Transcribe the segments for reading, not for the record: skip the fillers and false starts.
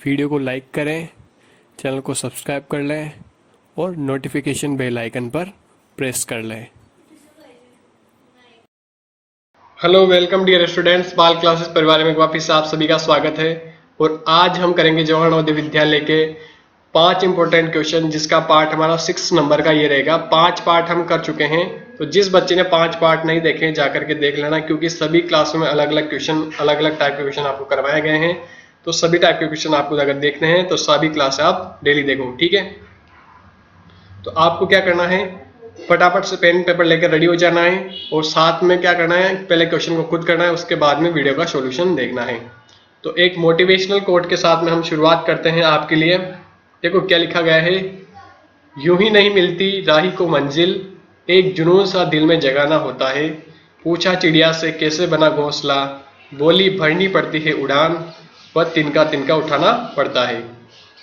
Video को like करें, channel को सब्सक्राइब कर लें और नोटिफिकेशन बेल आइकन पर प्रेस कर लें। Hello, welcome dear students. बाल क्लासेस परिवार में वापस आप सभी का स्वागत है। और आज हम करेंगे जवाहर नवोदय विद्यालय के 5 इंपॉर्टेंट क्वेश्चन, जिसका पार्ट हमारा 6 नंबर का ये रहेगा। 5 पार्ट हम कर चुके हैं, तो जिस बच्चे ने 5 पार्ट नहीं देखे जा करके देख लेना, क्योंकि सभी क्लासों में अलग अलग क्वेश्चन, अलग अलग टाइप के क्वेश्चन आपको करवाए गए हैं। तो सभी टाइप के क्वेश्चन आपको अगर देखने हैं तो सभी क्लास आप डेली देखो, ठीक है। तो आपको क्या करना है, फटाफट से पेन पेपर लेकर रेडी हो जाना है और साथ में क्या करना है, पहले क्वेश्चन को खुद करना है, उसके बाद में वीडियो का सॉल्यूशन देखना है। तो एक मोटिवेशनल कोट के साथ में हम शुरुआत करते हैं आपके लिए। देखो क्या लिखा गया है, यूं ही नहीं मिलती राही को मंजिल, एक जुनून सा दिल में जगाना होता है। पूछा चिड़िया से कैसे बना घोंसला, बोली भरनी पड़ती है उड़ान, वह तिनका तिनका उठाना पड़ता है।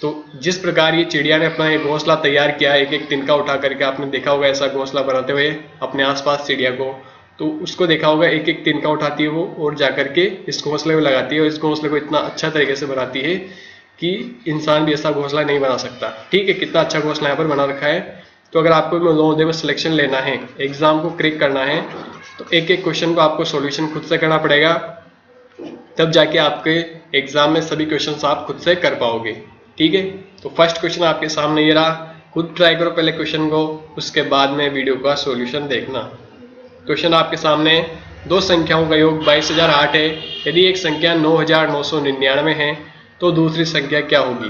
तो जिस प्रकार ये चिड़िया ने अपना एक घोंसला तैयार किया, एक एक तिनका उठा करके, आपने देखा होगा ऐसा घोंसला बनाते हुए अपने आसपास चिड़िया को, तो उसको देखा होगा एक एक तिनका उठाती है वो और जाकर के इस घोंसले में लगाती है और इस घोंसले को इतना अच्छा तरीके से बनाती है कि इंसान भी ऐसा घोंसला नहीं बना सकता। ठीक है, कितना अच्छा घोंसला यहाँ पर बना रखा है। तो अगर आपको नवोदय में सिलेक्शन लेना है, एग्जाम को क्रैक करना है, तो एक एक क्वेश्चन को आपको सॉल्यूशन खुद से करना पड़ेगा, तब जाके आपके एग्जाम में सभी क्वेश्चन आप खुद से कर पाओगे। ठीक है, तो फर्स्ट क्वेश्चन आपके सामने ये रहा, खुद ट्राई करो पहले क्वेश्चन को, उसके बाद में वीडियो का सॉल्यूशन देखना। क्वेश्चन आपके सामने, दो संख्याओं का योग 22,008 है। यदि एक संख्या 9,999 है तो दूसरी संख्या क्या होगी।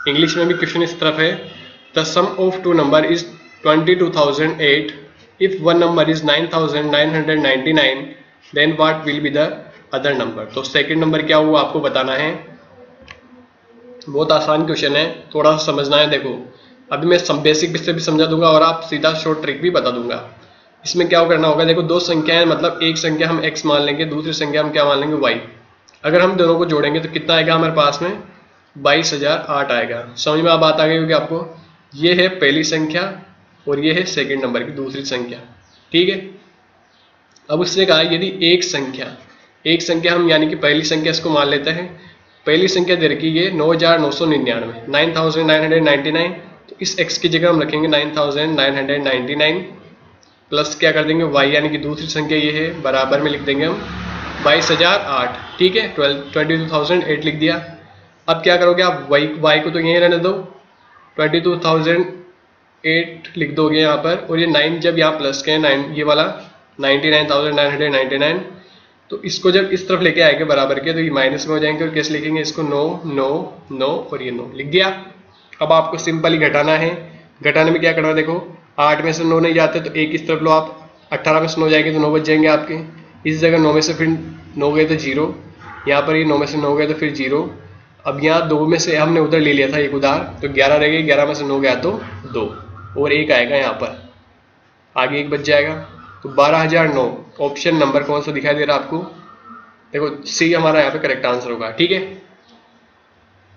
इंग्लिश में भी क्वेश्चन इस तरफ है, the sum of two number is 22,008 if one number is 9,999 then what will be the other number. तो सेकंड नंबर क्या हुआ आपको बताना है। बहुत आसान क्वेश्चन है, थोड़ा सा समझना है। देखो अभी मैं बेसिक से भी समझा दूंगा और आप सीधा शॉर्ट ट्रिक भी बता दूंगा। इसमें क्या करना होगा, देखो दो संख्याएं, मतलब एक संख्या हम x मान लेंगे, दूसरी संख्या हम क्या मान लेंगे y। अगर हम दोनों को जोड़ेंगे तो कितना आएगा हमारे पास में, 22,008 आएगा। समझ में बात आ गई होगी आपको। ये है पहली संख्या और ये है सेकंड नंबर की दूसरी संख्या। ठीक है, अब उसने कहा यदि एक संख्या हम यानी कि पहली संख्या इसको मान लेते हैं। पहली संख्या दे रखी है 9,999, 9,999। तो इस x की जगह हम रखेंगे 9,999 प्लस क्या कर देंगे y, यानी कि दूसरी संख्या ये है, बराबर में लिख देंगे हम 22,008। ठीक है, 22,008 लिख दिया। अब क्या करोगे आप, y को तो यहीं रहने दो, 22,008 लिख दोगे यहाँ पर, और ये 9 जब यहाँ प्लस के 9 ये वाला 99,999, तो इसको जब इस तरफ लेके आएंगे बराबर के, तो ये माइनस में हो जाएंगे और कैसे लिखेंगे इसको, 9 9 9 और ये 9 लिख दिया। अब आपको सिंपली घटाना है। घटाने में क्या करना है, देखो 8 में से 9 नहीं जाते तो एक इस तरफ लो आप, 18 में से 9 जाएंगे तो 9 बच जाएंगे आपके। इस जगह 9 में से फिर 9 गए तो 0, यहाँ पर ये 9 में से 9 गए तो फिर 0। अब यहाँ 2 में से हमने उधर ले लिया था एक उधार, तो 11 रह गए, 11 में से 9 गया तो 2 और 1 आएगा यहाँ पर, आगे 1 बच जाएगा। तो 12,009 ऑप्शन नंबर कौन सा दिखाई दे रहा है आपको, देखो सी हमारा यहाँ पे करेक्ट आंसर होगा। ठीक है,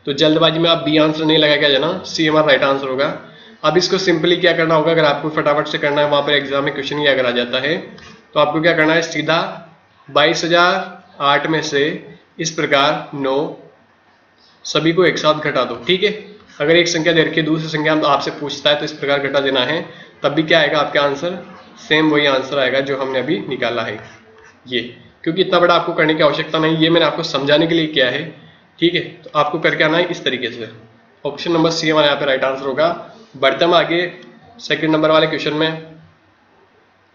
तो जल्दबाजी में आप बी आंसर नहीं लगा के जाना, सी हमारा राइट आंसर होगा। अब इसको सिंपली क्या करना होगा, अगर आपको फटाफट से करना है, वहां पर एग्जाम में क्वेश्चन ही अगर आ जाता है, तो आपको क्या करना है, सीधा 22,008 में से इस प्रकार 9 सभी को एक साथ घटा दो। ठीक है, अगर एक संख्या दे रखी है, दूसरी संख्या आपसे पूछता है, तो इस प्रकार घटा देना है, तब भी क्या आएगा आपका आंसर, सेम वही आंसर आएगा जो हमने अभी निकाला है ये। क्योंकि इतना बड़ा आपको करने की आवश्यकता नहीं, ये मैंने आपको समझाने के लिए किया है। ठीक है, तो आपको करके आना है इस तरीके से। ऑप्शन नंबर सी हमारे यहाँ पे राइट आंसर होगा। बढ़ते हम आगे सेकंड नंबर वाले क्वेश्चन में।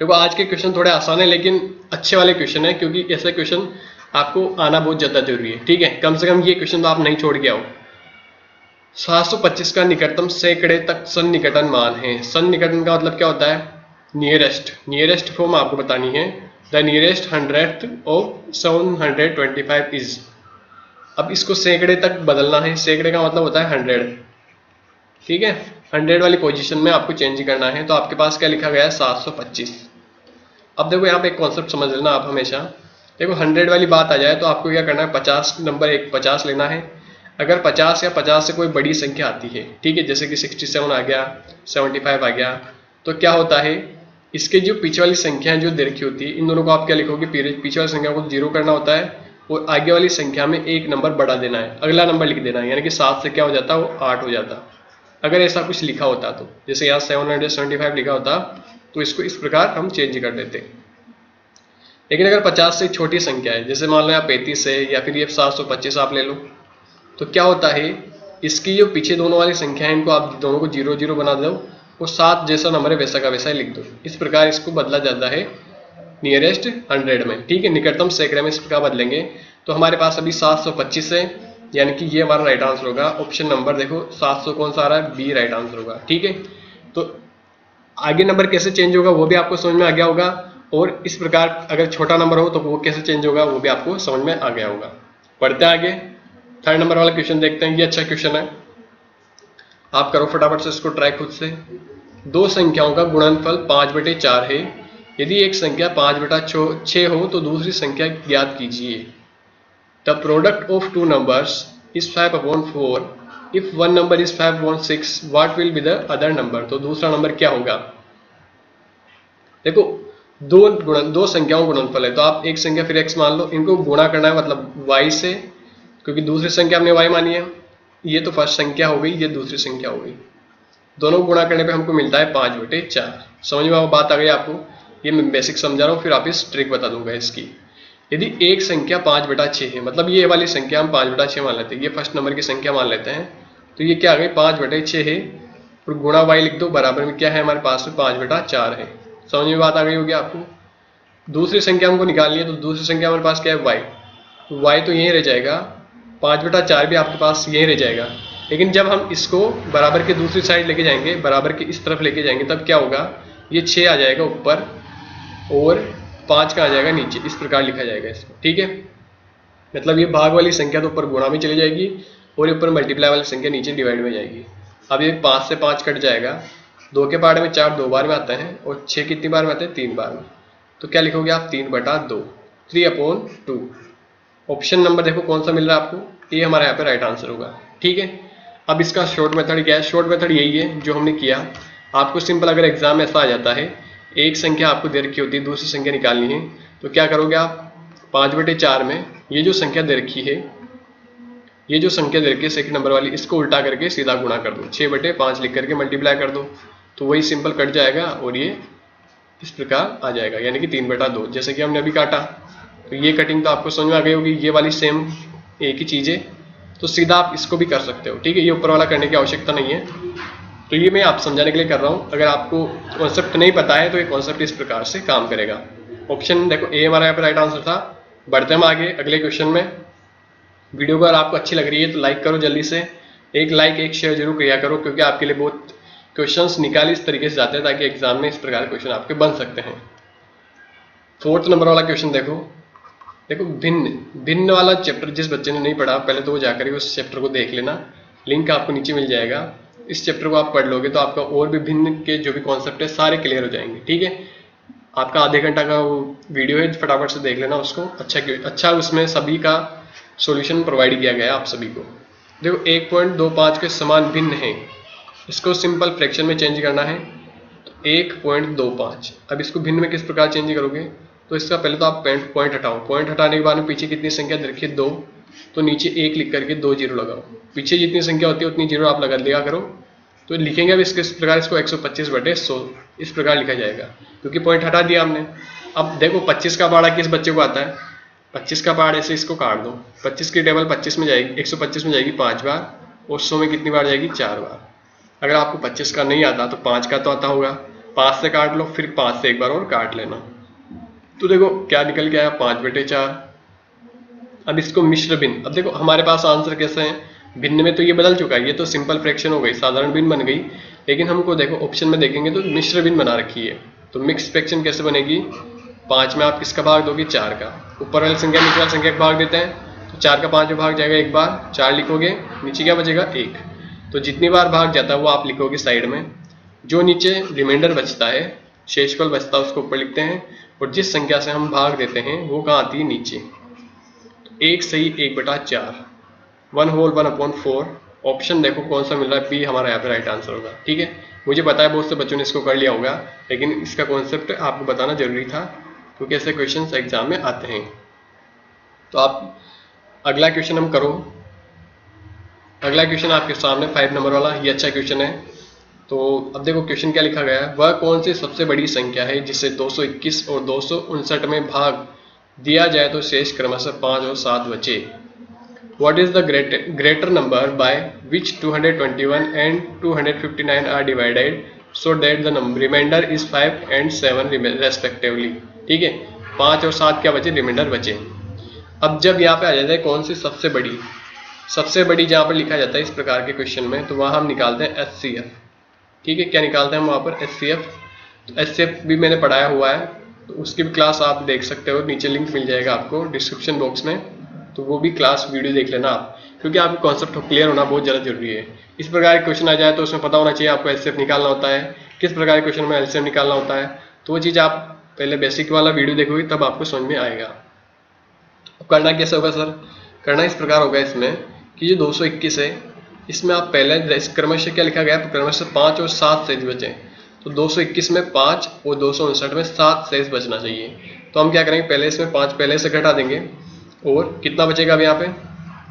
देखो आज के क्वेश्चन थोड़े आसान है लेकिन अच्छे वाले क्वेश्चन है, क्योंकि ऐसे क्वेश्चन आपको आना बहुत ज्यादा जरूरी है। ठीक है, कम से कम ये क्वेश्चन तो आप नहीं छोड़ के आओ। 725 का निकटतम सैकड़े तक सन्निकटन मान है। सन्निकटन का मतलब क्या होता है, नियरेस्ट फॉर्म आपको बतानी है। The nearest 100th of 725 is. अब इसको सैकड़े तक बदलना है, सैकड़े का मतलब होता है 100। ठीक है, 100 वाली पोजीशन में आपको चेंज करना है। तो आपके पास क्या लिखा गया है, 725। अब देखो यहाँ पे एक कॉन्सेप्ट समझ लेना आप हमेशा। देखो 100 वाली बात आ जाए तो आपको क्या करना है, 50 नंबर एक 50 लेना है। अगर 50 या 50 से कोई बड़ी संख्या आती है, ठीक है, जैसे कि 67 आ गया, 75 आ गया, तो क्या होता है, इसके जो पीछे वाली संख्या जो दे रखी होती है, इन दोनों को आप क्या लिखोगे, पीछे वाली संख्या को 0 करना होता है और आगे वाली संख्या में एक नंबर बढ़ा देना है, अगला नंबर लिख देना है, यानी कि 7 से क्या हो जाता वो 8 हो जाता। अगर ऐसा कुछ लिखा होता तो जैसे यहाँ 775 लिखा होता तो इसको इस प्रकार हम चेंज कर देते। लेकिन अगर 50 से छोटी संख्या है, जैसे मान लो यहाँ 35 है या फिर ये 725 आप ले लो, तो क्या होता है इसकी जो पीछे दोनों वाली संख्या है इनको आप दोनों को 0 0 बना दो और 7 जैसा नंबर है वैसा का वैसा ही लिख दो। इस प्रकार इसको बदला जाता है नियरेस्ट 100 में, ठीक है, निकटतम सैकड़े में इस प्रकार बदलेंगे। तो हमारे पास अभी 725 है, यानी कि ये हमारा राइट आंसर होगा। ऑप्शन नंबर देखो 700 कौन सा आ रहा है, बी राइट आंसर होगा, ठीक है। तो आगे नंबर कैसे चेंज होगा वो भी आपको समझ में आ गया होगा, और इस प्रकार अगर छोटा नंबर हो तो वो कैसे चेंज होगा वो भी आपको समझ में आ गया होगा। पढ़ते हैं आगे, 3rd नंबर वाला क्वेश्चन देखते हैं। ये अच्छा क्वेश्चन है, आप करो फटाफट से इसको ट्राई खुद से। दो संख्याओं का गुणनफल 5/4 है। यदि एक संख्या 5/6 हो तो दूसरी संख्या ज्ञात कीजिए। The product of two numbers is 5/4। If one number is 5/6 what will be the other number. तो दूसरा नंबर क्या होगा। देखो दो संख्याओं गुणनफल है, तो आप एक संख्या फिर x मान लो, इनको गुणा करना है मतलब y से, क्योंकि दूसरी संख्या हमने y मानी है। ये तो फर्स्ट संख्या हो गई, ये दूसरी संख्या हो गई, दोनों गुणा करने पे हमको मिलता है 5/4। समझ में बात आ गई आपको, ये मैं बेसिक समझा रहा हूँ, फिर आप इस ट्रिक बता दूंगा इसकी। यदि एक संख्या 5/6 है, मतलब ये वाली संख्या हम 5/6 मान लेते हैं, ये फर्स्ट नंबर की संख्या मान लेते हैं, तो ये क्या आ गई 5/6 है, और गुणा y लिख दो, बराबर में क्या है हमारे पास में 5/4 है। समझ में बात आ गई होगी आपको। दूसरी संख्या हमको निकालनी है, तो दूसरी संख्या हमारे पास क्या है y, तो y तो यहीं रह जाएगा, 5/4 भी आपके पास यहीं रह जाएगा। लेकिन जब हम इसको बराबर के दूसरी साइड लेके जाएंगे, बराबर के इस तरफ लेके जाएंगे, तब क्या होगा, ये 6 आ जाएगा ऊपर और 5 का आ जाएगा नीचे, इस प्रकार लिखा जाएगा इसको, ठीक है। मतलब ये भाग वाली संख्या तो ऊपर गुणा में चली जाएगी और ये ऊपर मल्टीप्लाई वाली संख्या नीचे डिवाइड में जाएगी। अब ये 5 से 5 कट जाएगा, 2 के पहाड़े में 4 2 बार में आता है, और 6 कितनी बार में आते हैं 3 बार में। तो क्या लिखोगे आप 3/2, 3/2। ऑप्शन नंबर देखो कौन सा मिल रहा है आपको, ये हमारा यहाँ पे राइट आंसर होगा, ठीक है। अब इसका शॉर्ट मेथड क्या है, शॉर्ट मेथड यही है जो हमने किया। आपको सिंपल अगर एग्जाम में ऐसा आ जाता है, एक संख्या आपको दे रखी होती है, दूसरी संख्या निकालनी है, तो क्या करोगे आप 5/4 में ये जो संख्या दे रखी है, ये जो संख्या दे रखी है सेकंड नंबर वाली, इसको उल्टा करके सीधा गुणा कर दो, 6/5 लिख करके मल्टीप्लाई कर दो, तो वही सिंपल कट जाएगा और ये इस प्रकार आ जाएगा, यानी कि 3/2 जैसे कि हमने अभी काटा। तो ये कटिंग तो आपको समझ में आ गई होगी, ये वाली सेम एक ही चीज़ है, तो सीधा आप इसको भी कर सकते हो, ठीक है। ये ऊपर वाला करने की आवश्यकता नहीं है, तो ये मैं आप समझाने के लिए कर रहा हूँ। अगर आपको कॉन्सेप्ट नहीं पता है तो ये कॉन्सेप्ट इस प्रकार से काम करेगा। ऑप्शन देखो ए हमारा यहाँ पे राइट आंसर था। बढ़ते हम आगे अगले क्वेश्चन में। वीडियो को अगर आपको अच्छी लग रही है तो लाइक करो जल्दी से, एक लाइक एक शेयर जरूर किया करो, क्योंकि आपके लिए बहुत क्वेश्चंस निकाल इस तरीके से जाते हैं ताकि एग्जाम में इस प्रकार के क्वेश्चन आपके बन सकते हैं। 4th नंबर वाला क्वेश्चन देखो भिन्न वाला चैप्टर जिस बच्चे ने नहीं पढ़ा पहले तो वो जाकर ही उस चैप्टर को देख लेना, लिंक आपको नीचे मिल जाएगा। इस चैप्टर को आप पढ़ लोगे तो आपका और भी भिन्न के जो भी कॉन्सेप्ट है सारे क्लियर हो जाएंगे, ठीक है। आपका आधे घंटा का वो वीडियो है, फटाफट से देख लेना उसको। अच्छा उसमें सभी का सॉल्यूशन प्रोवाइड किया गया है आप सभी को। देखो 1.25 के समान भिन्न है, इसको सिंपल फ्रैक्शन में चेंज करना है, तो 1.25। अब इसको भिन्न में किस प्रकार चेंज करोगे, तो इसका पहले तो आप पॉइंट हटाओ, पॉइंट हटाने के बाद में पीछे कितनी संख्या देखिए 2, तो नीचे 1 लिख करके 2 जीरो लगाओ, पीछे जितनी संख्या होती है उतनी जीरो आप लगा दिया करो। तो लिखेंगे अब इस प्रकार, इसको 125/100 इस प्रकार लिखा जाएगा, क्योंकि पॉइंट हटा दिया हमने। अब देखो 25 का पहाड़ा किस बच्चे को आता है, 25 का पहाड़ ऐसे इसको काट दो, 25 की टेबल 25 में जाएगी, 125 में जाएगी 5 बार, और 100 में कितनी बार जाएगी 4 बार। अगर आपको 25 का नहीं आता तो 5 का तो आता होगा, 5 से काट लो, फिर 5 से एक बार और काट लेना, तो देखो क्या निकल के आया 5/4। अब इसको मिश्र भिन्न, अब देखो हमारे पास आंसर कैसे है, भिन्न में तो ये बदल चुका है, ये तो सिंपल फ्रैक्शन हो गई, साधारण भिन्न बन गई, लेकिन हमको देखो ऑप्शन में देखेंगे तो मिश्र भिन्न बना रखी है। तो मिक्स फ्रैक्शन कैसे बनेगी, 5 में आप किसका भाग दोगे 4 का, ऊपर वाली संख्या नीचे वाली संख्या का भाग देते हैं, तो 4 का 5 में भाग जाएगा एक बार, 4 लिखोगे, नीचे क्या बचेगा 1, तो जितनी बार भाग जाता है वो आप लिखोगे साइड में, जो नीचे रिमाइंडर बचता है शेषफल बचता है उसको ऊपर लिखते हैं, और जिस संख्या से हम भाग देते हैं वो कहाँ आती है नीचे। तो 1 सही 1/4, 1/4। ऑप्शन देखो कौन सा मिल रहा है, बी हमारा यहाँ पे राइट आंसर होगा, ठीक है। मुझे पता है बहुत से बच्चों ने इसको कर लिया होगा, लेकिन इसका कॉन्सेप्ट आपको बताना जरूरी था, क्योंकि ऐसे क्वेश्चन एग्जाम में आते हैं। तो आप अगला क्वेश्चन हम करो। अगला क्वेश्चन आपके सामने 5 नंबर वाला, ये अच्छा क्वेश्चन है। तो अब देखो क्वेश्चन क्या लिखा गया है, वह कौन सी सबसे बड़ी संख्या है जिसे 221 और 259 में भाग दिया जाए तो शेष क्रमशः 5 और 7 बचे। What is the greater number by which 221 and 259 are divided so that the remainder is 5 and 7 respectively। ठीक है, 5 और 7 क्या बचे, रिमाइंडर बचे। अब जब यहाँ पे आ जाता है कौन सी सबसे बड़ी जहाँ पर लिखा जाता है इस प्रकार के क्वेश्चन में, तो वहाँ हम निकालते हैं HCF। ठीक है, क्या निकालते हैं हम वहाँ पर, HCF। तो HCF भी मैंने पढ़ाया हुआ है, तो उसकी भी क्लास आप देख सकते हो, नीचे लिंक मिल जाएगा आपको डिस्क्रिप्शन बॉक्स में, तो वो भी क्लास वीडियो देख लेना आप, क्योंकि आपको कॉन्सेप्ट क्लियर होना बहुत ज़्यादा जरूरी है। इस प्रकार के क्वेश्चन आ जाए तो उसमें पता होना चाहिए आपको HCF निकालना होता है, किस प्रकार के क्वेश्चन में LCM निकालना होता है। तो वो चीज़ आप पहले बेसिक वाला वीडियो देखोगे तब आपको समझ में आएगा। अब करना कैसे होगा सर, करना इस प्रकार होगा इसमें कि जो 221 है इसमें आप पहले क्रमशः क्या लिखा गया है, क्रमशः 5 और 7 शेष बचे। तो 221 में 5 और 259 में 7 शेष बचना चाहिए। तो हम क्या करेंगे, पहले इसमें 5 पहले से घटा देंगे और कितना बचेगा अब यहाँ पे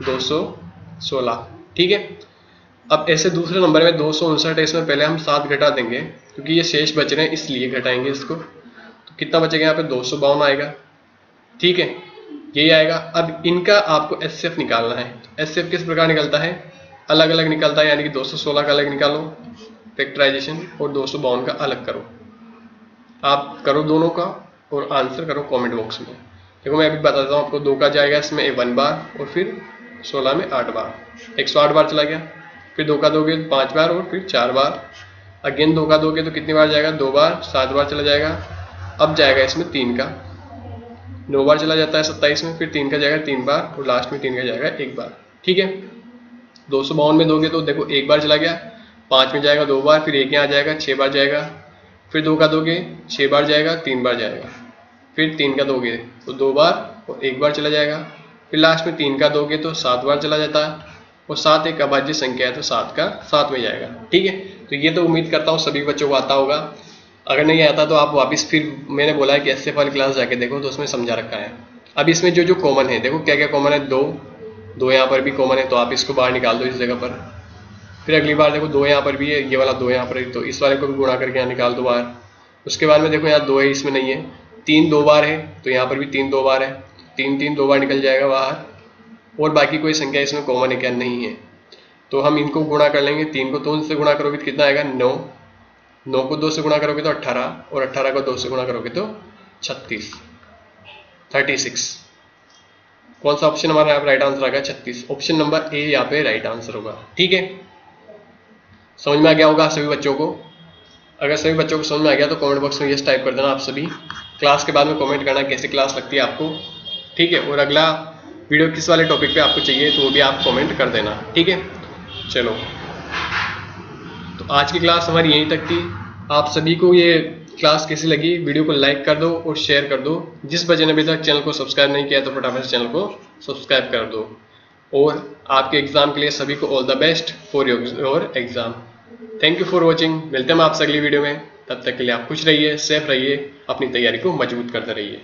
216। ठीक है, अब ऐसे दूसरे नंबर में 259 है, इसमें पहले हम 7 घटा देंगे क्योंकि ये शेष बच रहे हैं इसलिए घटाएंगे इसको। तो कितना बचेगा यहाँ पे 252 आएगा। ठीक है, यही आएगा। अब इनका आपको HCF निकालना है। HCF किस प्रकार निकलता है, अलग अलग निकलता है, यानी कि 216 का अलग निकालो फैक्टराइजेशन और 252 का अलग करो। आप करो दोनों का और आंसर करो कमेंट बॉक्स में। देखो मैं अभी बता देता हूँ आपको, 2 का जाएगा इसमें 1 बार और फिर 16 में 8 बार, 108 बार चला गया। फिर 2 का दोगे 5 बार और फिर 4 बार। अगेन 2 का दोगे तो कितनी बार जाएगा, 2 बार, 7 बार चला जाएगा। अब जाएगा इसमें 3 का, 9 बार चला जाता है 27 में, फिर 3 का जाएगा 3 बार और लास्ट में 3 का जाएगा 1 बार। ठीक है, 252 में दोगे तो देखो 1 बार चला गया, 5 में जाएगा 2 बार, फिर 1 यहाँ जाएगा 6 बार जाएगा। फिर 2 का दोगे 6 बार जाएगा, 3 बार जाएगा। फिर 3 का दोगे तो 2 बार और 1 बार चला जाएगा। फिर लास्ट में 3 का दोगे तो 7 बार चला जाता है, और 7 एक अभाज्य संख्या है तो 7 का 7 में जाएगा। ठीक है, तो ये तो उम्मीद करता हूँ सभी बच्चों को आता होगा। अगर नहीं आता तो आप वापस फिर मैंने बोला है कि HCF वाली क्लास जाके देखो, तो उसमें समझा रखा है। अब इसमें जो कॉमन है, देखो क्या क्या कॉमन है, 2 यहाँ पर भी कॉमन है, तो आप इसको बाहर निकाल दो इस जगह पर। फिर अगली बार देखो 2 यहाँ पर भी है, ये वाला 2 यहाँ पर है, तो इस वाले को भी गुणा करके यहाँ निकाल दो बाहर। उसके बाद में देखो यहाँ 2 है, इसमें नहीं है। 3 2 बार है, तो यहाँ पर भी 3 2 बार है, 3 2 बार निकल जाएगा बाहर। और बाकी कोई संख्या इसमें कॉमन है क्या, नहीं है। तो हम इनको गुणा कर लेंगे, 3 को 2 से गुणा करोगे तो कितना आएगा 9, 9 को 2 से गुणा करोगे तो 18, और 18 को 2 से गुणा करोगे तो 36। कौन सा ऑप्शन हमारा यहाँ पे राइट आंसर आ गया, 36। ऑप्शन नंबर ए यहाँ पे राइट आंसर होगा। ठीक है, समझ में आ गया होगा सभी बच्चों को। अगर सभी बच्चों को समझ में आ गया तो कमेंट बॉक्स में यस टाइप कर देना आप सभी। क्लास के बाद में कमेंट करना कैसी क्लास लगती है आपको। ठीक है, और अगला वीडियो किस वाले टॉपिक पे आपको चाहिए तो वो भी आप कमेंट कर देना। ठीक है, चलो तो आज की क्लास हमारी यहीं तक थी। आप सभी को ये क्लास कैसी लगी, वीडियो को लाइक कर दो और शेयर कर दो। जिस बच्चे ने अभी तक चैनल को सब्सक्राइब नहीं किया तो फटाफट से चैनल को सब्सक्राइब कर दो। और आपके एग्जाम के लिए सभी को all the best for your exam. Thank you for watching. मिलते हैं हम आपसे अगली वीडियो में, तब तक के लिए आप खुश रहिए, सेफ रहिए, अपनी तैयारी को मजबूत करते रहिए।